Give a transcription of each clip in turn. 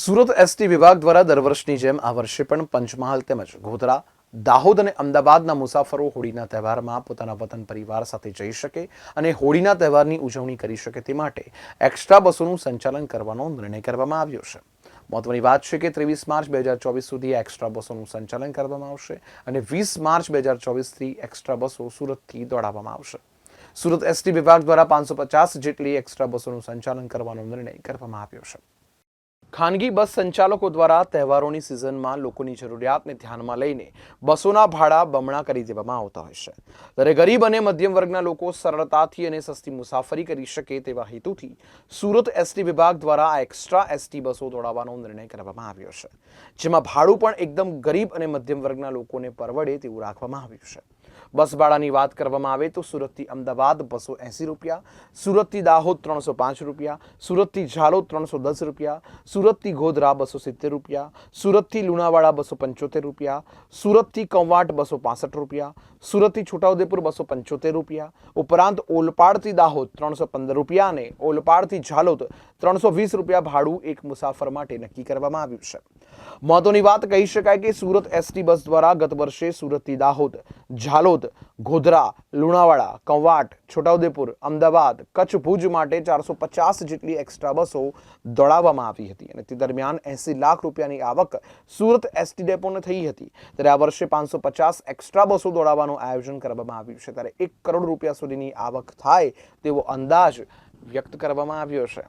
Surat ST વિભાગ દ્વારા દર વર્ષની જેમ આ વર્ષે પણ પંચમહાલ તેમજ ગોધરા, દાહોદ અને અમદાવાદના મુસાફરો હોળીના તહેવારમાં પોતાના વતન પરિવાર સાથે જઈ શકે અને હોળીના તહેવારની ઉજવણી કરી શકે તે માટે એક્સ્ટ્રા બસોનું સંચાલન કરવાનો નિર્ણય કરવામાં આવ્યો છે. મહત્વની વાત છે કે 23 માર્ચ 2024 સુધી એક્સ્ટ્રા બસોનું સંચાલન કરવામાં આવશે અને 20 માર્ચ 2024થી એક્સ્ટ્રા બસો સુરતથી દોડાવવામાં આવશે. સુરત એસટી વિભાગ દ્વારા 550 જેટલી એક્સ્ટ્રા બસોનું સંચાલન કરવાનો નિર્ણય કરવામાં આવ્યો છે. ખાનગી બસ સંચાલકો દ્વારા તહેવારોની સિઝનમાં લોકોની જરૂરિયાતને ધ્યાનમાં લઈને બસોના ભાડા બમણા કરી દેવામાં આવતા હોય છે. ત્યારે ગરીબ અને મધ્યમ વર્ગના લોકો સરળતાથી અને સસ્તી મુસાફરી કરી શકે તેવા હેતુથી સુરત એસટી વિભાગ દ્વારા આ એક્સ્ટ્રા એસટી બસો દોડાવવાનો નિર્ણય કરવામાં આવ્યો છે, જેમાં ભાડું પણ એકદમ ગરીબ અને મધ્યમ વર્ગના લોકોને પરવડે તેવું રાખવામાં આવ્યું છે. બસ ભાડાની વાત કરવામાં આવે તો સુરતથી અમદાવાદ 280 રૂપિયા, સુરતથી દાહોદ 305 રૂપિયા, સુરતથી ઝાલોદ 310 રૂપિયા, સુરતથી ગોધરા 270 રૂપિયા, સુરતથી લુણાવાડા 275 રૂપિયા, સુરતથી કવાંટ 265 રૂપિયા, સુરતથી છોટાઉદેપુર 275 રૂપિયા, ઉપરાંત ઓલપાડથી દાહોદ 315 રૂપિયા અને ઓલપાડથી ઝાલોદ 320 રૂપિયા ભાડું એક મુસાફર માટે નક્કી કરવામાં આવ્યું છે. મહત્વની વાત કહી શકાય કે સુરત એસટી બસ દ્વારા ગત વર્ષે સુરતથી દાહોદ, ઝાલોદ, ગોધરા, લુણાવાડા, કવાંટ, છોટાઉદેપુર, અમદાવાદ, કચ્છ, ભુજ માટે 450 જેટલી એક્સ્ટ્રા બસો દોડાવવામાં આવી હતી અને તે દરમિયાન 80 લાખ રૂપિયાની આવક સુરત એસટી ડેપોને થઈ હતી. ત્યારે આ વર્ષે 550 એક્સ્ટ્રા બસો દોડાવવાનું આયોજન કરવામાં આવ્યું છે. ત્યારે 1 કરોડ રૂપિયા સુધીની આવક થાય તેવો અંદાજ વ્યક્ત કરવામાં આવ્યો છે.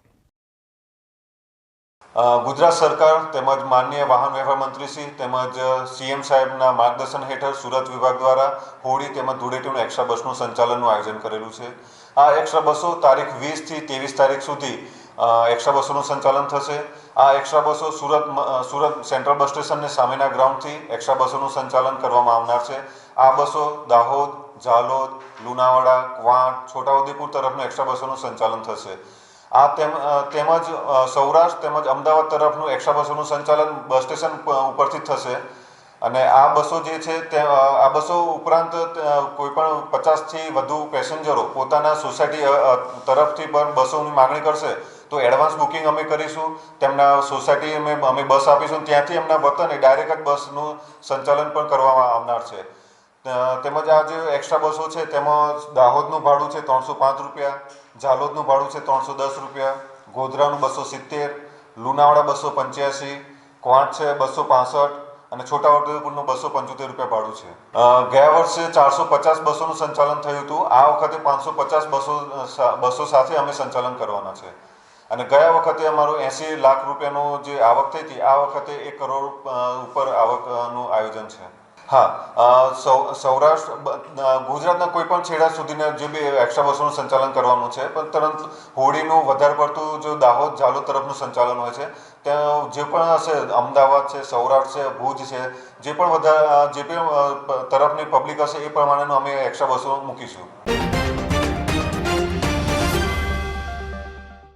ગુજરાત સરકાર તેમજ માનનીય વાહન વ્યવહાર મંત્રી શ્રી તેમજ સીએમ સાહેબના માર્ગદર્શન હેઠળ સુરત વિભાગ દ્વારા હોળી તેમજ ધૂળેટીનું એક્સ્ટ્રા બસનું સંચાલનનું આયોજન કરેલું છે. આ એક્સ્ટ્રા બસો તારીખ 20 થી 23 તારીખ સુધી એક્સ્ટ્રા બસોનું સંચાલન થશે. આ એક્સ્ટ્રા બસો સુરત સેન્ટ્રલ બસ સ્ટેશનને સામેના ગ્રાઉન્ડથી એક્સ્ટ્રા બસોનું સંચાલન કરવામાં આવનાર છે. આ બસો દાહોદ, ઝાલોદ, લુણાવાડા, કવાંટ, છોટાઉદેપુર તરફનું એક્સ્ટ્રા બસોનું સંચાલન થશે. આ તેમજ સૌરાષ્ટ્ર તેમજ અમદાવાદ તરફનું એક્સ્ટ્રા બસોનું સંચાલન બસ સ્ટેશન ઉપરથી થશે. અને આ બસો જે છે આ બસો ઉપરાંત કોઈપણ 50થી વધુ પેસેન્જરો પોતાના સોસાયટી તરફથી પણ બસોની માગણી કરશે તો એડવાન્સ બુકિંગ અમે કરીશું. તેમના સોસાયટી અમે બસ આપીશું, ત્યાંથી એમના વતને ડાયરેક્ટ જ બસનું સંચાલન પણ કરવામાં આવનાર છે. તેમજ આ જે એક્સ્ટ્રા બસો છે તેમાં દાહોદનું ભાડું છે 305 રૂપિયા, ઝાલોદનું ભાડું છે 310 રૂપિયા, ગોધરાનું 270, લુણાવાડા 285, કવાંટ છે 265 અને છોટાઉદેપુરનું 275 રૂપિયા ભાડું છે. ગયા વર્ષે 450 બસોનું સંચાલન થયું હતું. આ વખતે 550 બસો સાથે અમે સંચાલન કરવાના છે. અને ગયા વખતે અમારું 80 લાખ રૂપિયાનું જે આવક થઈ હતી, આ વખતે 1 કરોડ ઉપર આવકનું આયોજન છે. હા, સૌરાષ્ટ્ર ગુજરાતના કોઈ પણ છેડા સુધીના જે બી એક્સ્ટ્રા બસોનું સંચાલન કરવાનું છે, પણ તરત હોળીનું વધારે પડતું જો દાહોદ, ઝાલોદ તરફનું સંચાલન હોય છે ત્યાં જે પણ હશે અમદાવાદ છે, સૌરાષ્ટ્ર છે, ભુજ છે, જે પણ તરફની પબ્લિક હશે એ પ્રમાણેનું અમે એક્સ્ટ્રા બસો મૂકીશું.